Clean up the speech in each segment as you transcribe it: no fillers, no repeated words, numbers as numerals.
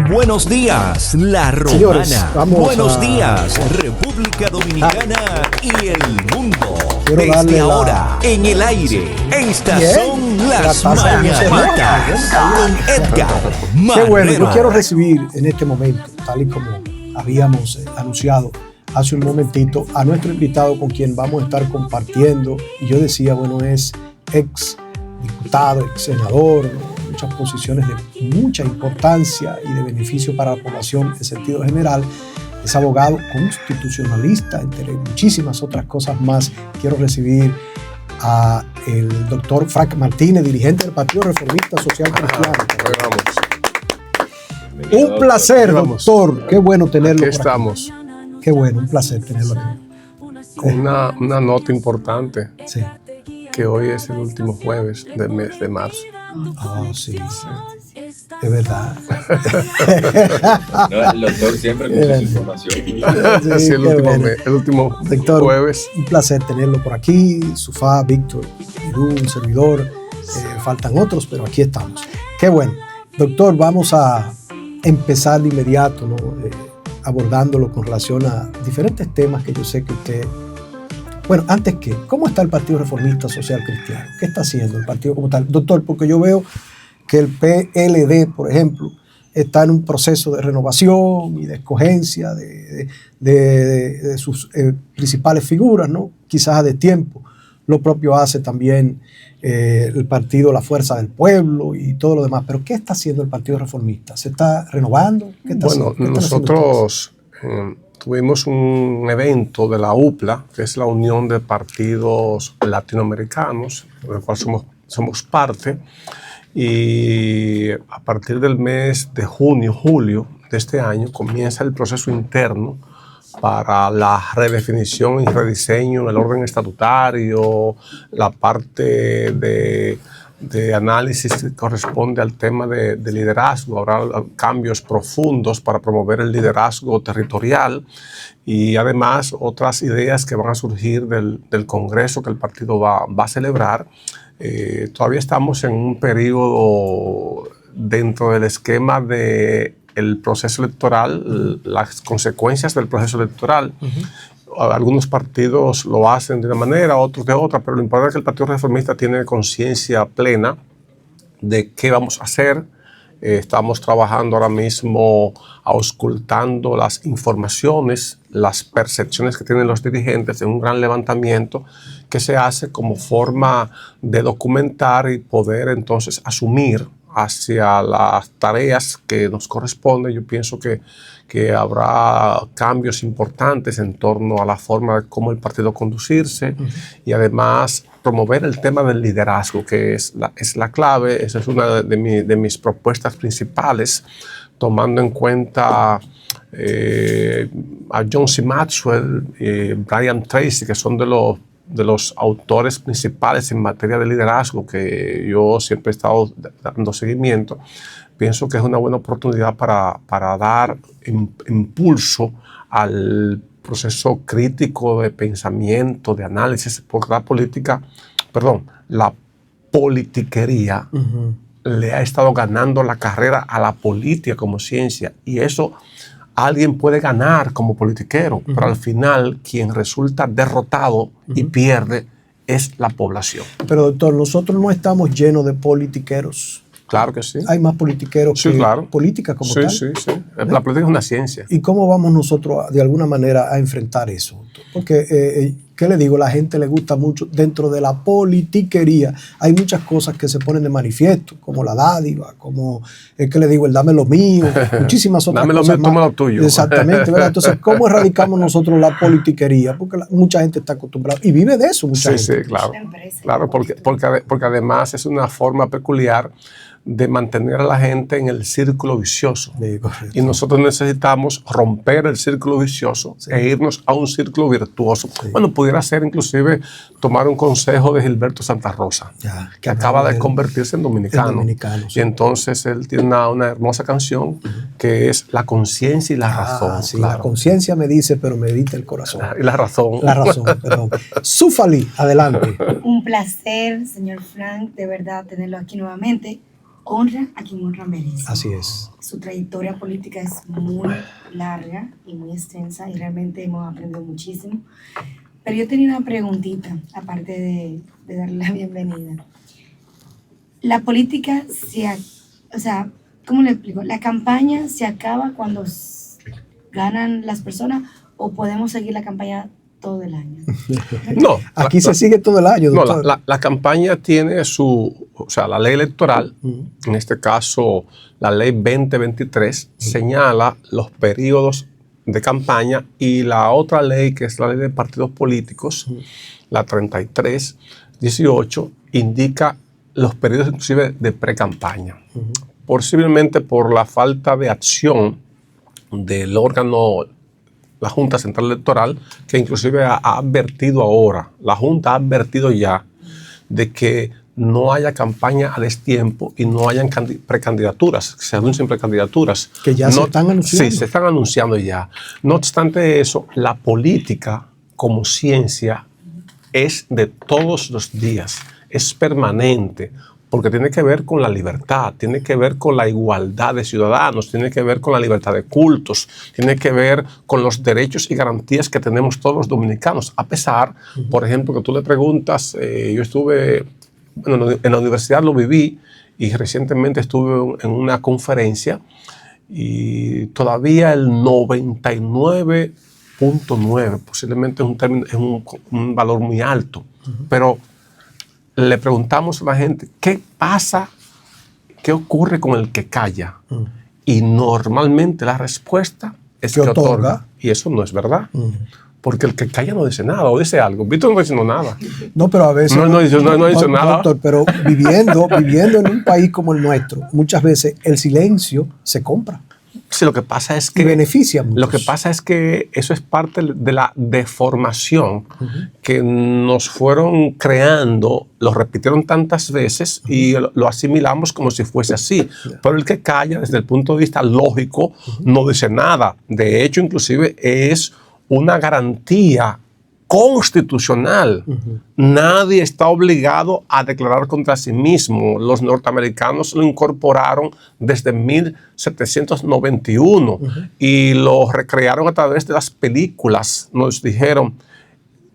Buenos días, La Romana. Señores, buenos días, República Dominicana y el mundo. Quiero Desde ahora, en el aire, estas son las mañanitas con Edgar Marrero. Qué bueno, yo quiero recibir en este momento, tal y como habíamos anunciado hace un momentito, a nuestro invitado con quien vamos a estar compartiendo. Y yo decía, bueno, es ex diputado, ex senador, muchas posiciones de mucha importancia y de beneficio para la población en sentido general. Es abogado constitucionalista, entre muchísimas otras cosas más. Quiero recibir a el doctor Frank Martínez, dirigente del Partido Reformista Social Cristiano. Un placer, doctor. Qué bueno tenerlo. Aquí estamos. Qué bueno, un placer tenerlo aquí. Con una nota importante. Sí. Que hoy es el último jueves del mes de marzo. Sí. Es verdad. No, el doctor siempre con su información. Sí, el último doctor, jueves. Un placer tenerlo por aquí. Sufá, Víctor, Perú, un servidor. Faltan otros, pero aquí estamos. Qué bueno. Doctor, vamos a empezar de inmediato, ¿no? Abordándolo con relación a diferentes temas que yo sé que usted... Bueno, antes que, ¿cómo está el Partido Reformista Social Cristiano? ¿Qué está haciendo el partido como tal? Doctor, porque yo veo que el PLD, por ejemplo, está en un proceso de renovación y de escogencia de sus principales figuras, ¿no? Quizás a destiempo. Lo propio hace también el partido La Fuerza del Pueblo y todo lo demás. Pero ¿qué está haciendo el Partido Reformista? ¿Se está renovando? ¿Qué está haciendo? ¿Qué nosotros tuvimos un evento de la UPLA, que es la Unión de Partidos Latinoamericanos, del cual somos parte, y a partir del mes de julio de este año comienza el proceso interno para la redefinición y rediseño del orden estatutario, la parte de análisis que corresponde al tema de liderazgo. Habrá cambios profundos para promover el liderazgo territorial y además otras ideas que van a surgir del Congreso que el partido va a celebrar. Todavía estamos en un periodo dentro del esquema del proceso electoral, las consecuencias del proceso electoral. Algunos partidos lo hacen de una manera, otros de otra, pero lo importante es que el Partido Reformista tiene conciencia plena de qué vamos a hacer. Estamos trabajando ahora mismo auscultando las informaciones, las percepciones que tienen los dirigentes de un gran levantamiento que se hace como forma de documentar y poder entonces asumir hacia las tareas que nos corresponden. Yo pienso que habrá cambios importantes en torno a la forma de cómo el partido conducirse y además promover el tema del liderazgo, que es la clave. Esa es una de mis propuestas principales, tomando en cuenta a John C. Maxwell y Brian Tracy, que son de los autores principales en materia de liderazgo que yo siempre he estado dando seguimiento. Pienso que es una buena oportunidad para dar impulso al proceso crítico de pensamiento, de análisis, porque la politiquería le ha estado ganando la carrera a la política como ciencia, y eso alguien puede ganar como politiquero, pero al final quien resulta derrotado y pierde es la población. Pero doctor, nosotros no estamos llenos de politiqueros. Claro que sí. Hay más politiqueros que política como tal. Sí. La política es una ciencia. ¿Y cómo vamos nosotros de alguna manera a enfrentar eso? Porque, ¿qué le digo? La gente le gusta mucho dentro de la politiquería. Hay muchas cosas que se ponen de manifiesto, como la dádiva, como, ¿qué le digo? El dame lo mío, muchísimas otras dame cosas. Dame lo mío, toma lo tuyo. Exactamente, ¿verdad? Entonces, ¿cómo erradicamos nosotros la politiquería? Porque mucha gente está acostumbrada y vive de eso mucha gente. Sí, claro. Claro, porque además es una forma peculiar de mantener a la gente en el círculo vicioso. Sí, y nosotros necesitamos romper el círculo vicioso e irnos a un círculo virtuoso. Sí. Bueno, pudiera ser inclusive tomar un consejo de Gilberto Santa Rosa, que acaba de convertirse en dominicano. Sí. Y entonces él tiene una hermosa canción que es La conciencia y la razón. Sí, claro. La conciencia me dice, pero me dicta el corazón. Y la razón. La razón, perdón. Zufali, adelante. Un placer, señor Frank, de verdad tenerlo aquí nuevamente. honra a quien honra merece. Así es. Su trayectoria política es muy larga y muy extensa y realmente hemos aprendido muchísimo. Pero yo tenía una preguntita, aparte de darle la bienvenida. La política, o sea, ¿cómo le explico? ¿La campaña se acaba cuando ganan las personas o podemos seguir la campaña todo el año? No. Aquí se sigue todo el año, No, doctor. la campaña tiene la ley electoral, en este caso la ley 2023, señala los periodos de campaña, y la otra ley, que es la ley de partidos políticos, la 3318, indica los periodos inclusive de pre-campaña. Posiblemente por la falta de acción del órgano, la Junta Central Electoral, que inclusive ha advertido ahora, la Junta ha advertido ya de que no haya campaña a destiempo y no hayan precandidaturas, que se anuncien precandidaturas. Que ya se están anunciando. Sí, se están anunciando ya. No obstante eso, la política como ciencia es de todos los días, es permanente, porque tiene que ver con la libertad, tiene que ver con la igualdad de ciudadanos, tiene que ver con la libertad de cultos, tiene que ver con los derechos y garantías que tenemos todos los dominicanos. A pesar, por ejemplo, que tú le preguntas, yo estuve, bueno, en la universidad lo viví, y recientemente estuve en una conferencia, y todavía el 99.9, posiblemente es un valor muy alto, pero le preguntamos a la gente, ¿qué pasa? ¿Qué ocurre con el que calla? Y normalmente la respuesta es que otorga. Y eso no es verdad. Porque el que calla no dice nada, o dice algo. Víctor no está diciendo nada. No, pero a veces... No dice nada. Doctor, pero viviendo en un país como el nuestro, muchas veces el silencio se compra. Sí, lo que pasa es que... Y beneficia a muchos. Lo que pasa es que eso es parte de la deformación que nos fueron creando, lo repitieron tantas veces y lo asimilamos como si fuese así. Pero el que calla, desde el punto de vista lógico, no dice nada. De hecho, inclusive es una garantía constitucional. Nadie está obligado a declarar contra sí mismo. Los norteamericanos lo incorporaron desde 1791 y lo recrearon a través de las películas. Nos dijeron,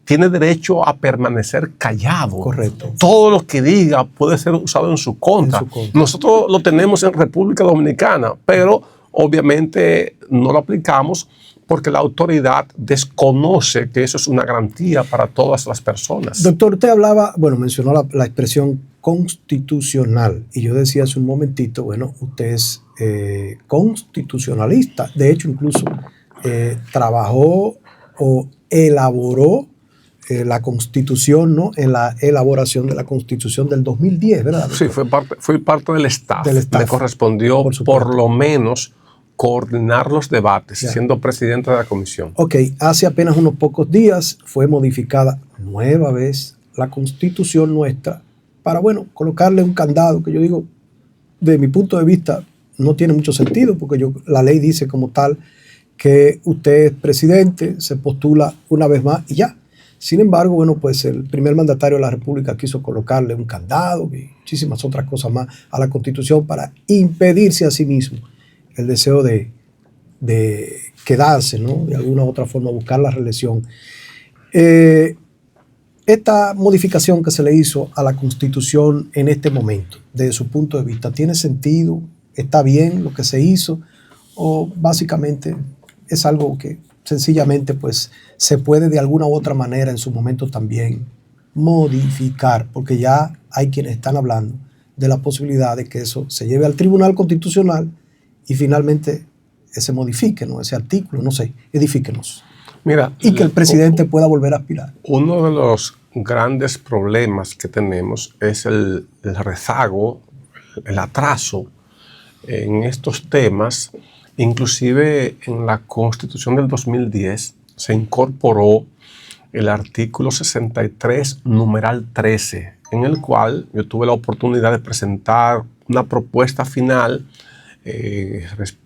tiene derecho a permanecer callado. Correcto. Todo lo que diga puede ser usado en su contra. Nosotros lo tenemos en República Dominicana, pero obviamente no lo aplicamos porque la autoridad desconoce que eso es una garantía para todas las personas. Doctor, usted mencionó la expresión constitucional, y yo decía hace un momentito, bueno, usted es constitucionalista. De hecho, incluso trabajó o elaboró la Constitución, ¿no? En la elaboración de la Constitución del 2010, ¿verdad? Sí, fui parte del staff. Me correspondió por lo menos coordinar los debates, siendo presidente de la comisión. Ok, hace apenas unos pocos días fue modificada nueva vez la Constitución nuestra para, colocarle un candado que yo digo, de mi punto de vista, no tiene mucho sentido, porque la ley dice como tal que usted es presidente, se postula una vez más y ya. Sin embargo, pues el primer mandatario de la República quiso colocarle un candado y muchísimas otras cosas más a la Constitución para impedirse a sí mismo el deseo de quedarse, ¿no? De alguna u otra forma buscar la reelección. Esta modificación que se le hizo a la Constitución en este momento, desde su punto de vista, ¿tiene sentido? ¿Está bien lo que se hizo? ¿O básicamente es algo que sencillamente pues se puede de alguna u otra manera en su momento también modificar? Porque ya hay quienes están hablando de la posibilidad de que eso se lleve al Tribunal Constitucional y finalmente se modifique, ¿no? Ese artículo, no sé, edifíquenos. Mira, y que el presidente pueda volver a aspirar. Uno de los grandes problemas que tenemos es el rezago, el atraso en estos temas. Inclusive en la Constitución del 2010 se incorporó el artículo 63, numeral 13, en el cual yo tuve la oportunidad de presentar una propuesta final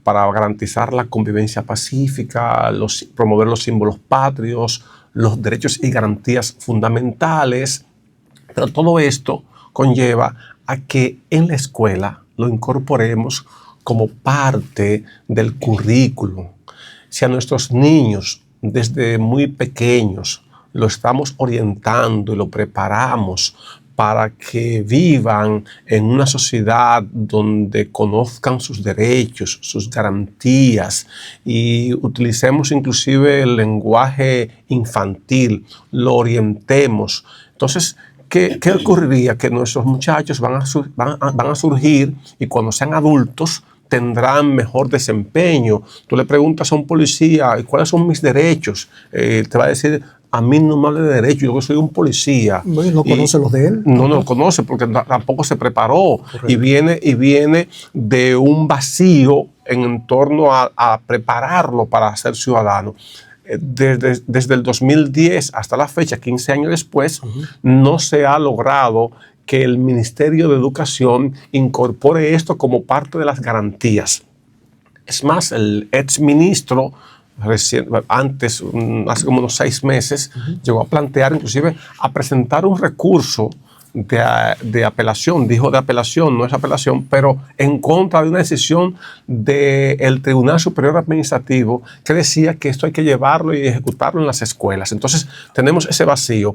para garantizar la convivencia pacífica, promover los símbolos patrios, los derechos y garantías fundamentales. Pero todo esto conlleva a que en la escuela lo incorporemos como parte del currículo. Si a nuestros niños desde muy pequeños lo estamos orientando y lo preparamos para que vivan en una sociedad donde conozcan sus derechos, sus garantías y utilicemos inclusive el lenguaje infantil, lo orientemos. Entonces, ¿qué ocurriría? Que nuestros muchachos van a surgir y cuando sean adultos tendrán mejor desempeño. Tú le preguntas a un policía, ¿cuáles son mis derechos? Te va a decir, a mí no me hable de derechos, yo soy un policía. ¿No conoce los de él? No lo conoce porque tampoco se preparó. Y viene de un vacío en torno a prepararlo para ser ciudadano. Desde el 2010 hasta la fecha, 15 años después, no se ha logrado que el Ministerio de Educación incorpore esto como parte de las garantías. Es más, el exministro, hace como unos 6 meses, llegó a plantear, inclusive, a presentar un recurso de apelación, dijo de apelación, no es apelación, pero en contra de una decisión del Tribunal Superior Administrativo que decía que esto hay que llevarlo y ejecutarlo en las escuelas. Entonces, tenemos ese vacío.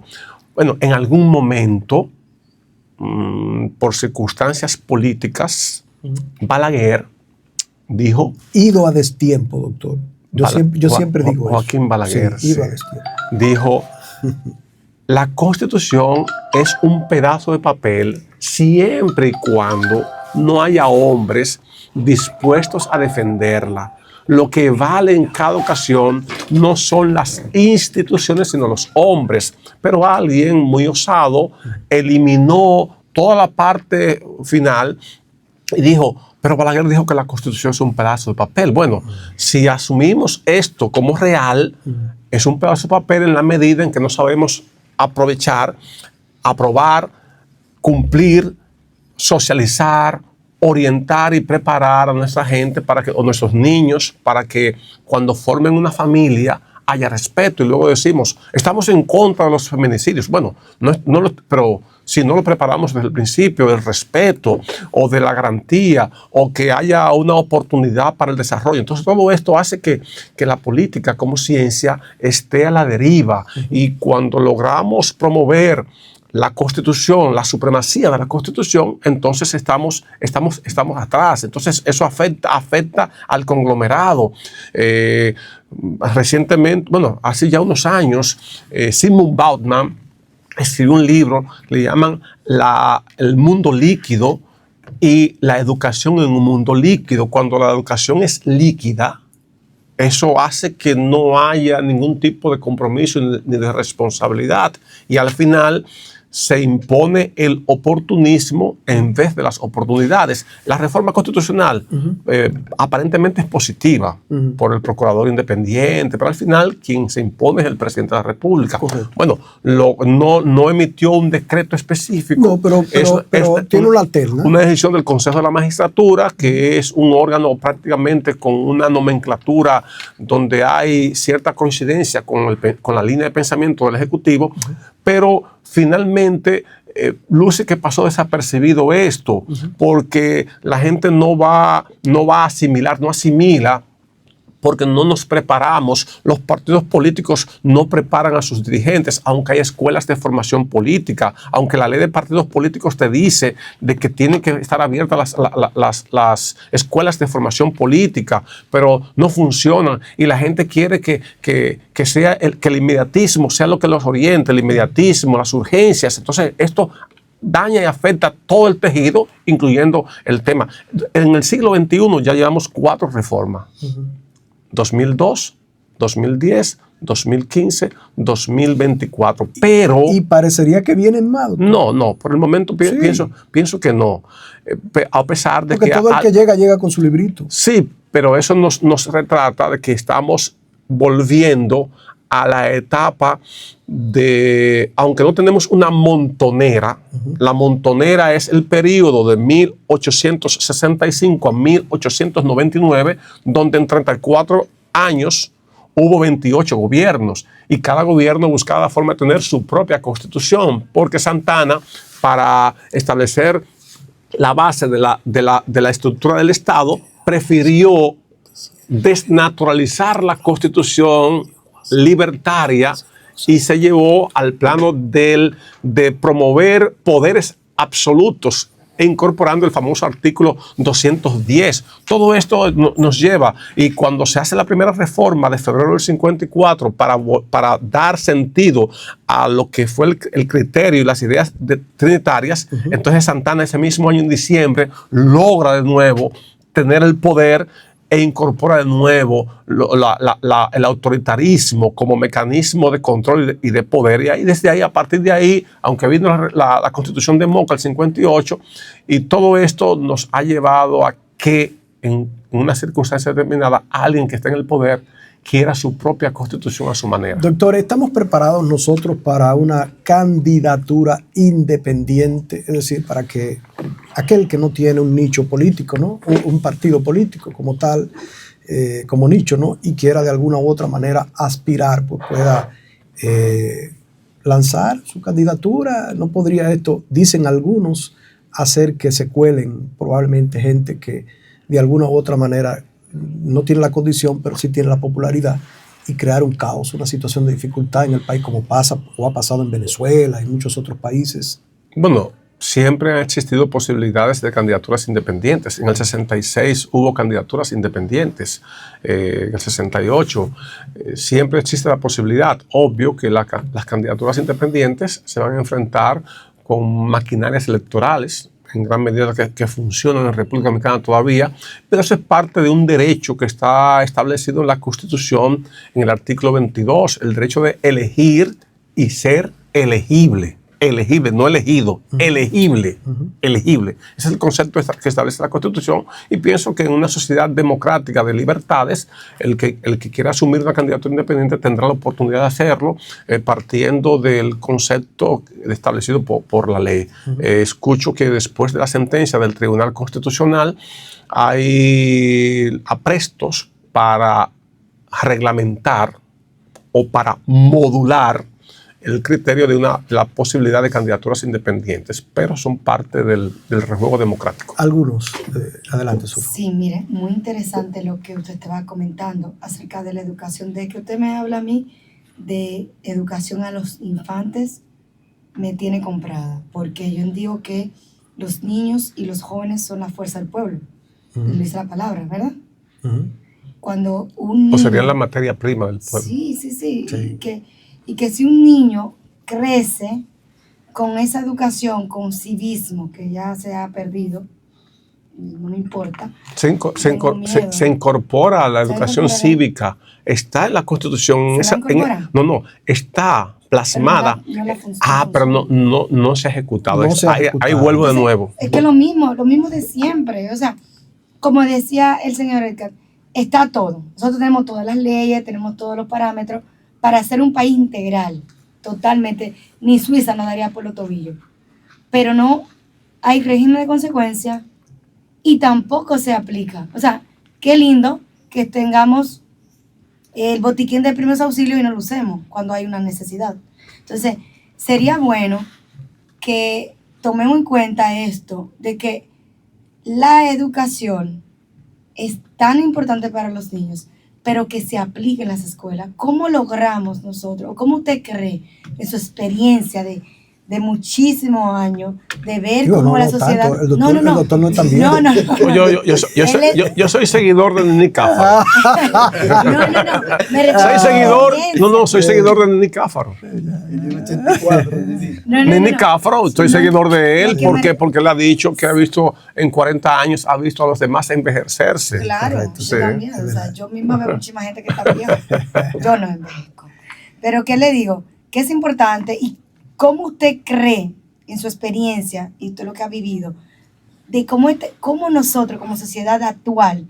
Bueno, en algún momento, por circunstancias políticas, Balaguer dijo... Ido a destiempo, doctor. Yo siempre digo eso. Joaquín Balaguer. Sí, ido a destiempo. Dijo, la Constitución es un pedazo de papel siempre y cuando no haya hombres dispuestos a defenderla. Lo que vale en cada ocasión no son las instituciones, sino los hombres. Pero alguien muy osado eliminó toda la parte final y dijo, pero Balaguer dijo que la Constitución es un pedazo de papel. Bueno, si asumimos esto como real, es un pedazo de papel en la medida en que no sabemos aprovechar, aprobar, cumplir, socializar, orientar y preparar a nuestra gente o nuestros niños para que cuando formen una familia haya respeto. Y luego decimos, estamos en contra de los feminicidios. Bueno, pero si no lo preparamos desde el principio del respeto o de la garantía o que haya una oportunidad para el desarrollo. Entonces todo esto hace que la política como ciencia esté a la deriva. Y cuando logramos promover la Constitución, la supremacía de la Constitución, entonces estamos atrás. Entonces eso afecta al conglomerado. Recientemente, hace ya unos años, Zygmunt Bauman escribió un libro que le llaman El mundo líquido y la educación en un mundo líquido. Cuando la educación es líquida, eso hace que no haya ningún tipo de compromiso ni de responsabilidad. Y al final se impone el oportunismo en vez de las oportunidades. La reforma constitucional aparentemente es positiva por el procurador independiente, pero al final quien se impone es el presidente de la República. Correcto. Bueno, no emitió un decreto específico. No, pero tiene una alterna. Una decisión del Consejo de la Magistratura, que es un órgano prácticamente con una nomenclatura donde hay cierta coincidencia con la línea de pensamiento del Ejecutivo, pero finalmente luce que pasó desapercibido esto, porque la gente no va a asimilar, no asimila, porque no nos preparamos. Los partidos políticos no preparan a sus dirigentes, aunque hay escuelas de formación política, aunque la ley de partidos políticos te dice de que tienen que estar abiertas las escuelas de formación política, pero no funcionan y la gente quiere que el inmediatismo sea lo que los oriente, el inmediatismo, las urgencias. Entonces esto daña y afecta todo el tejido, incluyendo el tema. En el siglo XXI ya llevamos 4 reformas. 2002, 2010, 2015, 2024. Pero... Y parecería que vienen más. No, por el momento pienso que no. A pesar de porque todo el que llega con su librito. Sí, pero eso nos retrata de que estamos volviendo a la etapa de, aunque no tenemos una montonera, la montonera es el periodo de 1865 a 1899, donde en 34 años hubo 28 gobiernos y cada gobierno buscaba la forma de tener su propia constitución, porque Santana, para establecer la base de la estructura del Estado, prefirió desnaturalizar la Constitución libertaria y se llevó al plano de promover poderes absolutos, incorporando el famoso artículo 210. Todo esto nos lleva, y cuando se hace la primera reforma de febrero del 54 para dar sentido a lo que fue el criterio y las ideas trinitarias, entonces Santana ese mismo año en diciembre logra de nuevo tener el poder e incorpora de nuevo el autoritarismo como mecanismo de control y de poder. Y ahí, desde ahí, a partir de ahí, aunque vino la Constitución de Moca el 58, y todo esto nos ha llevado a que en una circunstancia determinada alguien que está en el poder quiera su propia constitución a su manera. Doctor, ¿estamos preparados nosotros para una candidatura independiente? Es decir, para que aquel que no tiene un nicho político, ¿no? Un partido político como tal, como nicho, ¿no? Y quiera de alguna u otra manera aspirar, pues pueda lanzar su candidatura. ¿No podría esto, dicen algunos, hacer que se cuelen probablemente gente que de alguna u otra manera no tiene la condición, pero sí tiene la popularidad, y crear un caos, una situación de dificultad en el país, como pasa o ha pasado en Venezuela y muchos otros países? Bueno, siempre han existido posibilidades de candidaturas independientes. En el 66 hubo candidaturas independientes. En el 68 siempre existe la posibilidad. Obvio que las candidaturas independientes se van a enfrentar con maquinarias electorales en gran medida que funcionan en República Dominicana todavía, pero eso es parte de un derecho que está establecido en la Constitución en el artículo 22, el derecho de elegir y ser elegible. Elegible, no elegido, elegible, elegible. Ese es el concepto que establece la Constitución, y pienso que en una sociedad democrática de libertades, el que quiera asumir una candidatura independiente tendrá la oportunidad de hacerlo partiendo del concepto establecido por la ley. Escucho que después de la sentencia del Tribunal Constitucional hay aprestos para reglamentar o para modular el criterio de la posibilidad de candidaturas independientes, pero son parte del rejuego democrático. Algunos. Adelante, Sofía. Sí, mire, muy interesante lo que usted estaba comentando acerca de la educación. De que usted me habla a mí de educación a los infantes, me tiene comprada, porque yo digo que los niños y los jóvenes son la fuerza del pueblo. Lo dice la palabra, ¿verdad? Cuando un niño... O sería la materia prima del pueblo. Sí. Y que si un niño crece con esa educación, con civismo, que ya se ha perdido, no me importa. Se incorpora a la educación cívica. Está en la Constitución. Está plasmada. Pero no se ha ejecutado. Ahí vuelvo de nuevo. Es que lo mismo de siempre. O sea, como decía el señor Edgar, está todo. Nosotros tenemos todas las leyes, tenemos todos los parámetros para ser un país integral, totalmente. Ni Suiza nadaría por los tobillos. Pero no hay régimen de consecuencia y tampoco se aplica. O sea, qué lindo que tengamos el botiquín de primeros auxilios y no lo usemos cuando hay una necesidad. Entonces, sería bueno que tomemos en cuenta esto, de que la educación es tan importante para los niños, pero que se aplique en las escuelas. ¿Cómo logramos nosotros, o cómo usted cree, en su experiencia de muchísimos años, de ver cómo la sociedad... Tanto. El doctor no es tan viejo. Yo soy seguidor de Nini Cáfaro. Soy seguidor de Nini Cáfaro. Nini Cáfaro, estoy seguidor de él porque él ha dicho que ha visto en 40 años, ha visto a los demás envejecerse. Claro, yo también. O sea, yo misma veo muchísima gente que está vieja. Yo no envejezco. Pero ¿qué le digo? Que es importante. ¿Y cómo usted cree, en su experiencia y todo lo que ha vivido, de cómo nosotros como sociedad actual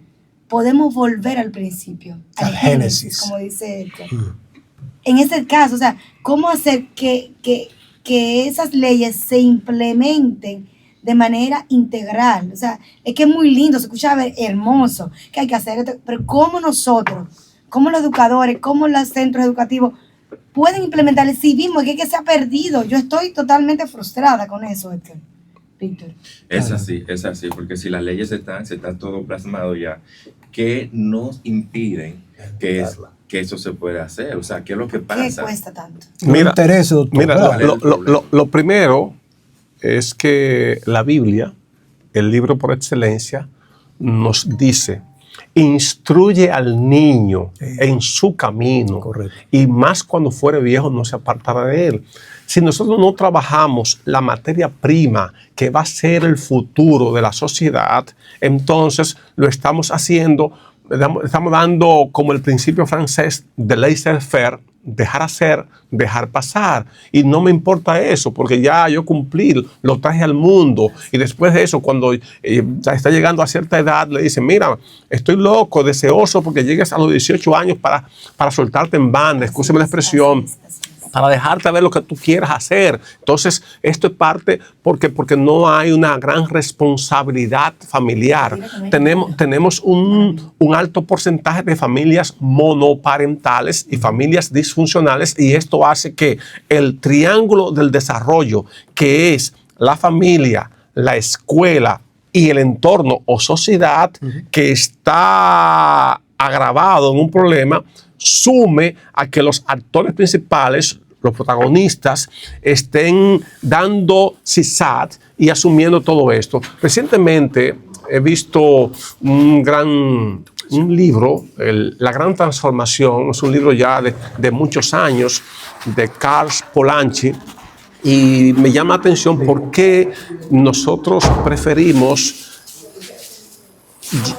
podemos volver al principio, al génesis, como dice Héctor? En ese caso, o sea, cómo hacer que esas leyes se implementen de manera integral. O sea, es que es muy lindo, se escucha hermoso, que hay que hacer esto, pero cómo nosotros, como los educadores, como los centros educativos, pueden implementar el civismo, que se ha perdido. Yo estoy totalmente frustrada con eso, Héctor. Víctor. Es así, porque si las leyes están, se está todo plasmado ya, que nos impiden que eso se pueda hacer. O sea, ¿qué es lo que pasa? ¿Qué cuesta tanto? Mira, interés, doctor. Mira, lo primero es que la Biblia, el libro por excelencia, nos dice: instruye al niño en su camino, Correcto. y más cuando fuere viejo no se apartará de él. Si nosotros no trabajamos la materia prima que va a ser el futuro de la sociedad, entonces lo estamos haciendo, estamos dando como el principio francés de laissez-faire, dejar hacer, dejar pasar. Y no me importa eso, porque ya yo cumplí, lo traje al mundo. Y después de eso, cuando ya está llegando a cierta edad, le dicen: mira, estoy loco, deseoso porque llegues a los 18 años para soltarte en banda, escúcheme la expresión, para dejarte ver lo que tú quieras hacer. Entonces, esto es parte porque no hay una gran responsabilidad familiar. Tenemos un alto porcentaje de familias monoparentales y familias disfuncionales, y esto hace que el triángulo del desarrollo, que es la familia, la escuela y el entorno o sociedad, que está agravado en un problema, sume a que los actores principales, los protagonistas, estén dando CISAT y asumiendo todo esto. Recientemente he visto un libro, La Gran Transformación, es un libro ya de muchos años, de Carl Polanyi, y me llama la atención por qué nosotros preferimos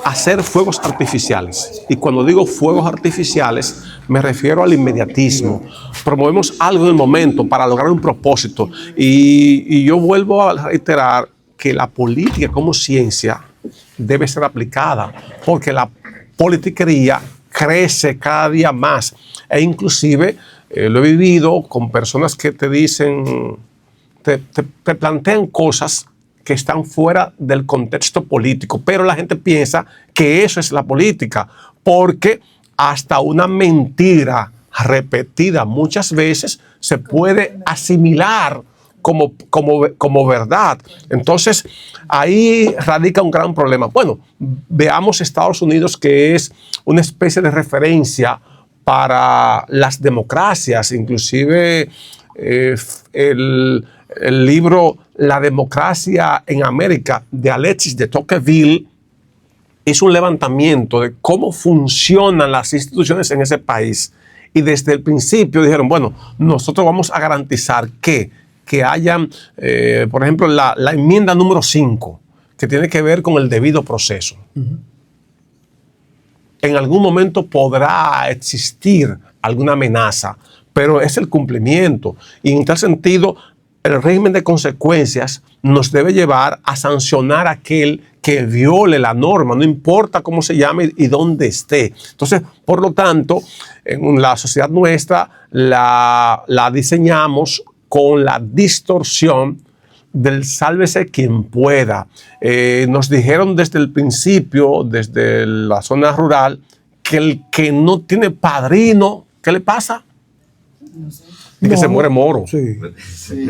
hacer fuegos artificiales. Y cuando digo fuegos artificiales, me refiero al inmediatismo. Promovemos algo en el momento para lograr un propósito. Y yo vuelvo a reiterar que la política como ciencia debe ser aplicada, porque la politiquería crece cada día más. E inclusive lo he vivido con personas que te dicen, te plantean cosas que están fuera del contexto político, pero la gente piensa que eso es la política, porque hasta una mentira repetida muchas veces se puede asimilar como verdad. Entonces, ahí radica un gran problema. Bueno, veamos Estados Unidos, que es una especie de referencia para las democracias. Inclusive el libro La democracia en América, de Alexis de Tocqueville, es un levantamiento de cómo funcionan las instituciones en ese país. Y desde el principio dijeron: bueno, nosotros vamos a garantizar que hayan, por ejemplo, la enmienda número 5, que tiene que ver con el debido proceso. En algún momento podrá existir alguna amenaza, pero es el cumplimiento. Y en tal sentido, el régimen de consecuencias nos debe llevar a sancionar a aquel que viole la norma, no importa cómo se llame y dónde esté. Entonces, por lo tanto, en la sociedad nuestra la diseñamos con la distorsión del sálvese quien pueda. Nos dijeron desde el principio, desde la zona rural, que el que no tiene padrino, ¿qué le pasa? No sé. Y que se muere moro. Sí,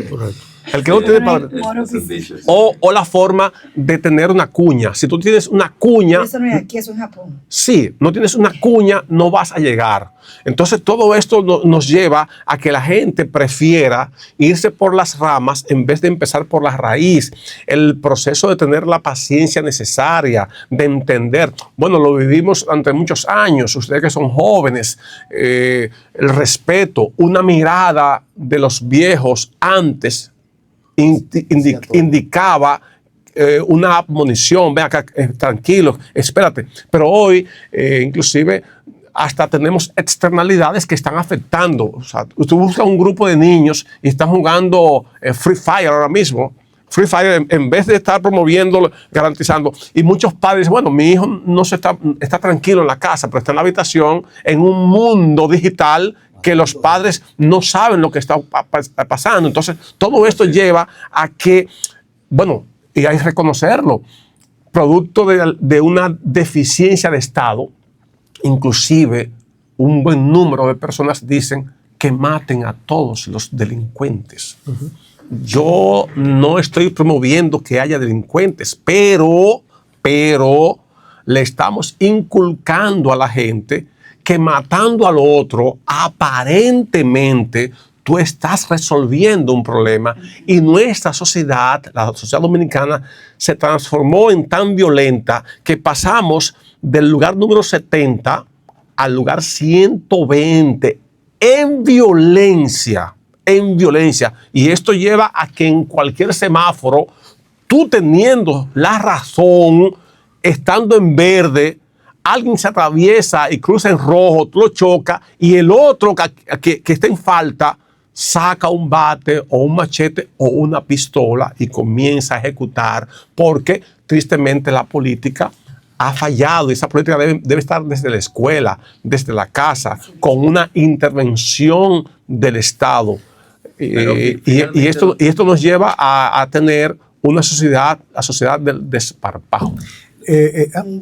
Correcto. El que no tiene padrino. O la forma de tener una cuña. Si tú tienes una cuña... Eso no es aquí, eso es en Japón. Sí, no tienes una cuña, no vas a llegar. Entonces todo esto nos lleva a que la gente prefiera irse por las ramas en vez de empezar por la raíz. El proceso de tener la paciencia necesaria, de entender. Bueno, lo vivimos durante muchos años, ustedes que son jóvenes. El respeto, una mirada de los viejos antes indicaba una admonición: ven acá, tranquilo, espérate. Pero hoy, inclusive, hasta tenemos externalidades que están afectando. O sea, tú buscas un grupo de niños y están jugando Free Fire ahora mismo. Free Fire, en vez de estar promoviendo, garantizando. Y muchos padres dicen: bueno, mi hijo no está tranquilo en la casa, pero está en la habitación, en un mundo digital que los padres no saben lo que está pasando. Entonces, todo esto lleva a que, bueno, y hay que reconocerlo, producto de una deficiencia de Estado, inclusive un buen número de personas dicen que maten a todos los delincuentes. yo no estoy promoviendo que haya delincuentes, pero le estamos inculcando a la gente que matando al otro, aparentemente, tú estás resolviendo un problema, y nuestra sociedad, la sociedad dominicana, se transformó en tan violenta que pasamos del lugar número 70 al lugar 120 en violencia. Y esto lleva a que en cualquier semáforo, tú teniendo la razón, estando en verde, alguien se atraviesa y cruza en rojo, tú lo chocas, y el otro que está en falta saca un bate o un machete o una pistola y comienza a ejecutar, porque tristemente la política ha fallado, y esa política debe estar desde la escuela, desde la casa, con una intervención del Estado. Y esto nos lleva a tener una sociedad, la sociedad del desparpajo.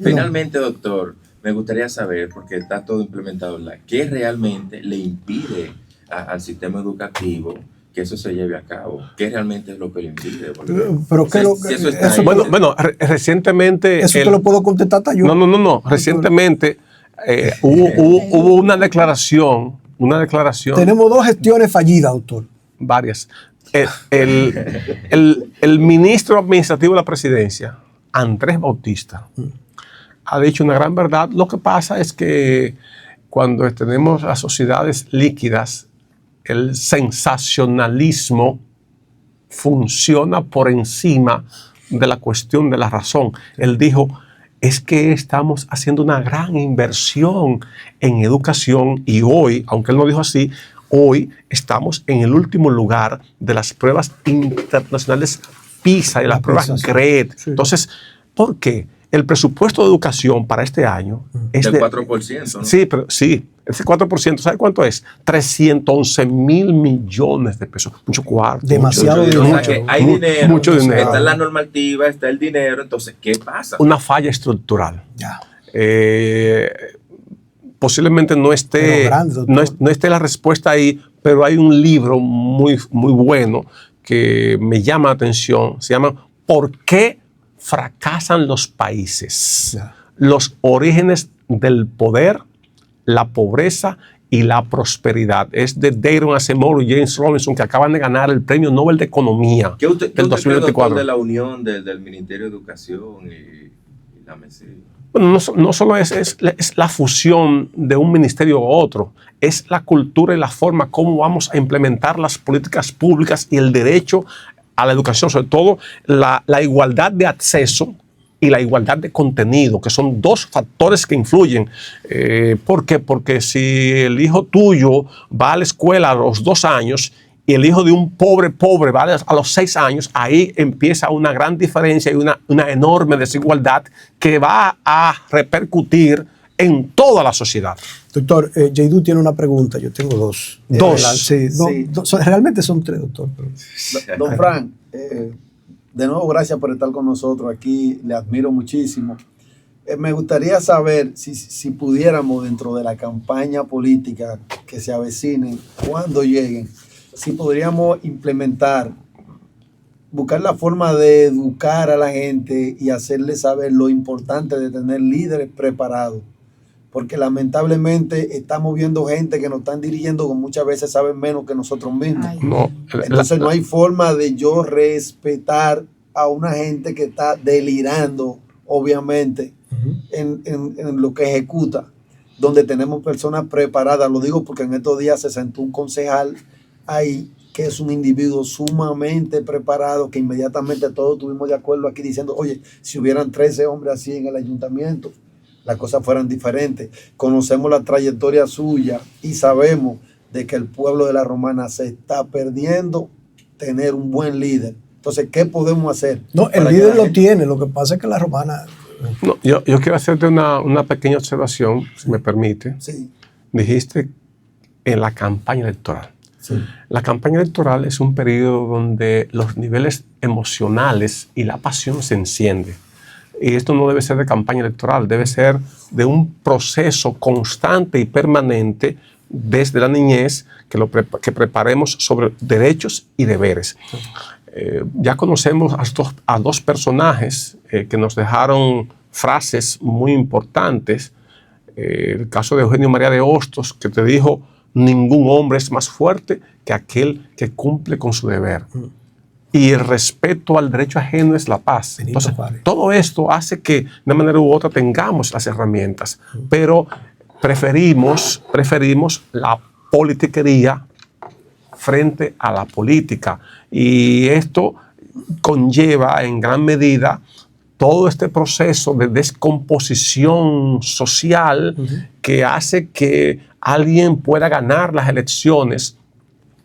Finalmente, doctor, me gustaría saber, porque está todo implementado, ¿qué realmente le impide al sistema educativo que eso se lleve a cabo? ¿Qué realmente es lo que le impide? Pero recientemente... Eso te lo puedo contestar hasta yo. No. Recientemente hubo una declaración. Tenemos 2 gestiones fallidas, doctor. Varias. El ministro administrativo de la presidencia, Andrés Bautista, ha dicho una gran verdad. Lo que pasa es que cuando tenemos las sociedades líquidas, el sensacionalismo funciona por encima de la cuestión de la razón. Él dijo, es que estamos haciendo una gran inversión en educación, y hoy, aunque él no dijo así, hoy estamos en el último lugar de las pruebas internacionales PISA y las pruebas GRED. Sí. Entonces, ¿por qué? El presupuesto de educación para este año es del 4%, ¿no? Sí, pero sí, ese 4%, ¿sabe cuánto es? 311,000 millones de pesos. Mucho cuarto. Demasiado dinero. O sea que hay dinero, mucho dinero. Está en la normativa, está el dinero, entonces, ¿qué pasa? Una falla estructural. Ya. Posiblemente no esté la respuesta ahí, pero hay un libro muy bueno que me llama la atención. Se llama ¿Por qué fracasan los países? Ya. Los orígenes del poder, la pobreza y la prosperidad. Es de Daron Acemoglu y James Robinson, que acaban de ganar el Premio Nobel de Economía del 2024. Cree, de la unión del Ministerio de Educación y la MESI? Bueno, no solo es la fusión de un ministerio a otro, es la cultura y la forma como vamos a implementar las políticas públicas y el derecho a la educación, sobre todo la igualdad de acceso y la igualdad de contenido, que son 2 factores que influyen. ¿Por qué? Porque si el hijo tuyo va a la escuela a los 2 años y el hijo de un pobre va a los 6 años, ahí empieza una gran diferencia y una enorme desigualdad que va a repercutir en toda la sociedad. Doctor, Yaidu tiene una pregunta. Yo tengo 2. Sí. Realmente son 3, doctor. Pero... Don Frank, de nuevo, gracias por estar con nosotros aquí. Le admiro muchísimo. Me gustaría saber si pudiéramos, dentro de la campaña política que se avecine, cuando lleguen, si podríamos implementar, buscar la forma de educar a la gente y hacerle saber lo importante de tener líderes preparados. Porque lamentablemente estamos viendo gente que nos están dirigiendo que muchas veces saben menos que nosotros mismos. Entonces no hay forma de yo respetar a una gente que está delirando, obviamente, en lo que ejecuta, donde tenemos personas preparadas. Lo digo porque en estos días se sentó un concejal ahí que es un individuo sumamente preparado, que inmediatamente todos estuvimos de acuerdo aquí diciendo, oye, si hubieran 13 hombres así en el ayuntamiento, las cosas fueran diferentes. Conocemos la trayectoria suya y sabemos de que el pueblo de La Romana se está perdiendo tener un buen líder. Entonces, ¿qué podemos hacer? No, el líder lo tiene, lo que pasa es que La Romana... No, yo quiero hacerte una pequeña observación, si me permite. Sí. Dijiste en la campaña electoral. Sí. La campaña electoral es un periodo donde los niveles emocionales y la pasión se encienden. Y esto no debe ser de campaña electoral, debe ser de un proceso constante y permanente desde la niñez, que preparemos sobre derechos y deberes. Ya conocemos a dos personajes que nos dejaron frases muy importantes. El caso de Eugenio María de Hostos, que te dijo: ningún hombre es más fuerte que aquel que cumple con su deber. Y el respeto al derecho ajeno es la paz. Entonces, todo esto hace que de una manera u otra tengamos las herramientas, pero preferimos la politiquería frente a la política. Y esto conlleva en gran medida todo este proceso de descomposición social que hace que alguien pueda ganar las elecciones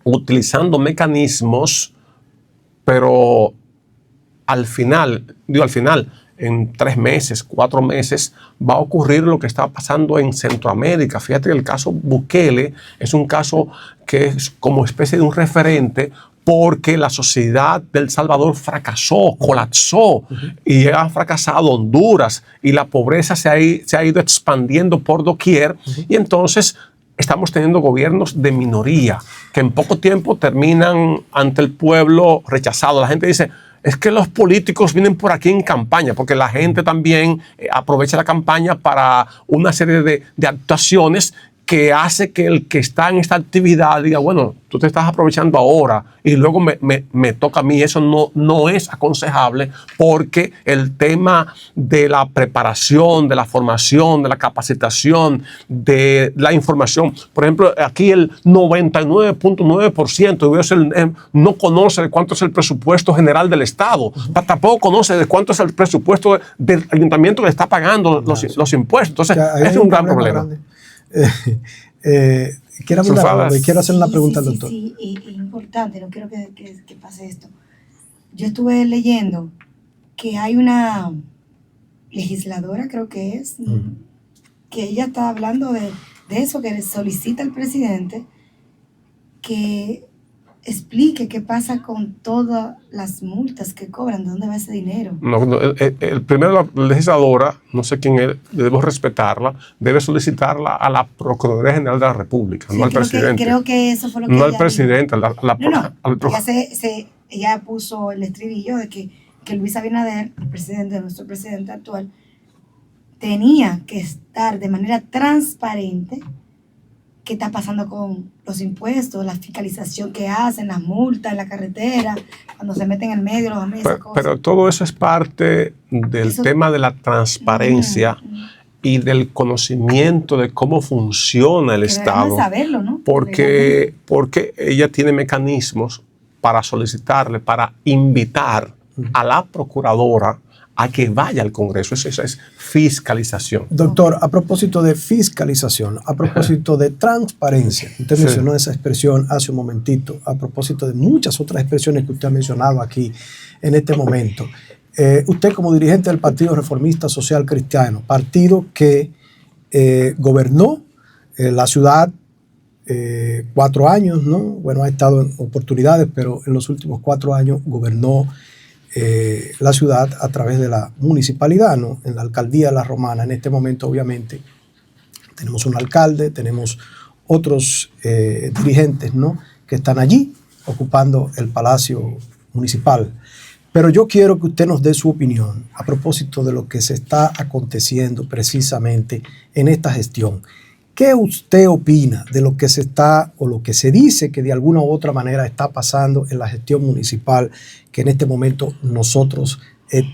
utilizando mecanismos, pero al final, en 3 meses, 4 meses, va a ocurrir lo que está pasando en Centroamérica. Fíjate que el caso Bukele es un caso que es como especie de un referente, porque la sociedad de El Salvador fracasó, colapsó, y ha fracasado Honduras, y la pobreza se ha ido expandiendo por doquier, y entonces estamos teniendo gobiernos de minoría que en poco tiempo terminan ante el pueblo rechazado. La gente dice: es que los políticos vienen por aquí en campaña, porque la gente también aprovecha la campaña para una serie de actuaciones que hace que el que está en esta actividad diga: bueno, tú te estás aprovechando ahora y luego me toca a mí. Eso no es aconsejable, porque el tema de la preparación, de la formación, de la capacitación, de la información, por ejemplo, aquí el 99.9% no conoce de cuánto es el presupuesto general del Estado, tampoco conoce de cuánto es el presupuesto del ayuntamiento que le está pagando los impuestos. Entonces, es un gran problema. Quiero hacer una pregunta al doctor. Sí, importante, no quiero que pase esto. Yo estuve leyendo que hay una legisladora, creo que es, que ella está hablando de eso, que solicita al presidente que explique qué pasa con todas las multas que cobran, ¿de dónde va ese dinero? Primero, la legisladora, no sé quién es, debemos respetarla, debe solicitarla a la Procuraduría General de la República, no al presidente. Creo que eso fue lo que no al presidente. Ella puso el estribillo de que Luis Abinader, el presidente, nuestro presidente actual, tenía que estar de manera transparente qué está pasando con los impuestos, la fiscalización que hacen, las multas en la carretera, cuando se meten en el medio, los amigos, esas cosas. Pero todo eso es parte del tema de la transparencia y del conocimiento de cómo funciona el Estado. Saberlo, ¿no? Porque ella tiene mecanismos para solicitarle, para invitar a la procuradora a que vaya al Congreso. Eso es fiscalización. Doctor, a propósito de fiscalización, a propósito de transparencia, usted mencionó esa expresión hace un momentito, a propósito de muchas otras expresiones que usted ha mencionado aquí en este momento. Usted, como dirigente del Partido Reformista Social Cristiano, partido que gobernó la ciudad 4 años, ¿no? Bueno, ha estado en oportunidades, pero en los últimos 4 años gobernó la ciudad a través de la municipalidad, ¿no? En la alcaldía de La Romana. En este momento, obviamente, tenemos un alcalde, tenemos otros dirigentes, ¿no? Que están allí ocupando el palacio municipal. Pero yo quiero que usted nos dé su opinión a propósito de lo que se está aconteciendo precisamente en esta gestión. ¿Qué usted opina de lo que se está o lo que se dice que de alguna u otra manera está pasando en la gestión municipal que en este momento nosotros